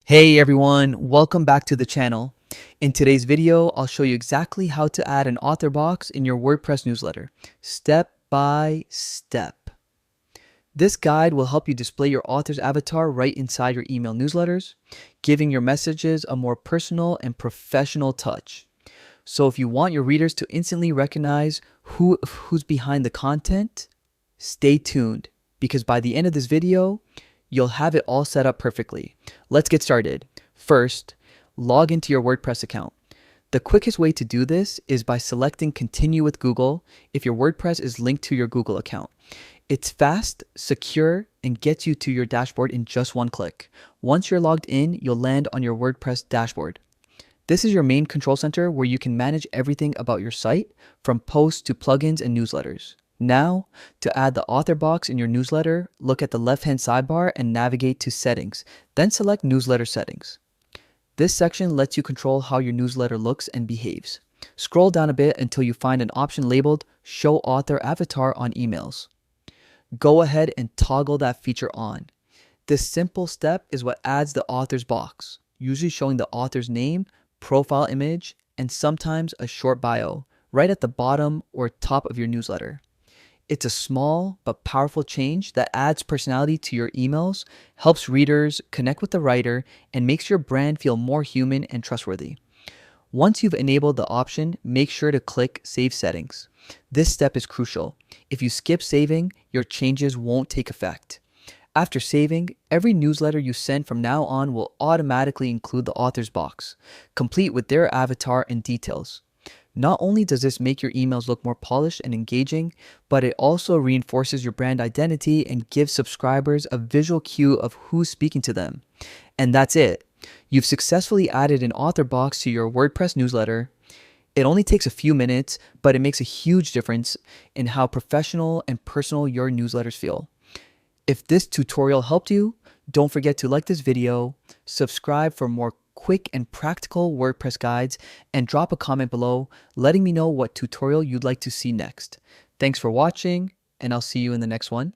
Hey everyone, welcome back to the channel. In today's video, I'll show you exactly how to add an author box in your WordPress newsletter, step by step. This guide will help you display your author's avatar right inside your email newsletters, giving your messages a more personal and professional touch. So if you want your readers to instantly recognize who's behind the content, stay tuned because by the end of this video, you'll have it all set up perfectly. Let's get started. First, log into your WordPress account. The quickest way to do this is by selecting Continue with Google if your WordPress is linked to your Google account. It's fast, secure, and gets you to your dashboard in just one click. Once you're logged in, you'll land on your WordPress dashboard. This is your main control center where you can manage everything about your site, from posts to plugins and newsletters. Now, to add the author box in your newsletter, look at the left-hand sidebar and navigate to Settings, then select Newsletter Settings. This section lets you control how your newsletter looks and behaves. Scroll down a bit until you find an option labeled Show Author Avatar on Emails. Go ahead and toggle that feature on. This simple step is what adds the author's box, usually showing the author's name, profile image, and sometimes a short bio, right at the bottom or top of your newsletter. It's a small but powerful change that adds personality to your emails, helps readers connect with the writer, and makes your brand feel more human and trustworthy. Once you've enabled the option, make sure to click Save Settings. This step is crucial. If you skip saving, your changes won't take effect. After saving, every newsletter you send from now on will automatically include the author's box, complete with their avatar and details. Not only does this make your emails look more polished and engaging, but it also reinforces your brand identity and gives subscribers a visual cue of who's speaking to them. And that's it. You've successfully added an author box to your WordPress newsletter. It only takes a few minutes, but it makes a huge difference in how professional and personal your newsletters feel. If this tutorial helped you, don't forget to like this video, subscribe for more quick and practical WordPress guides, and drop a comment below letting me know what tutorial you'd like to see next. Thanks for watching, and I'll see you in the next one.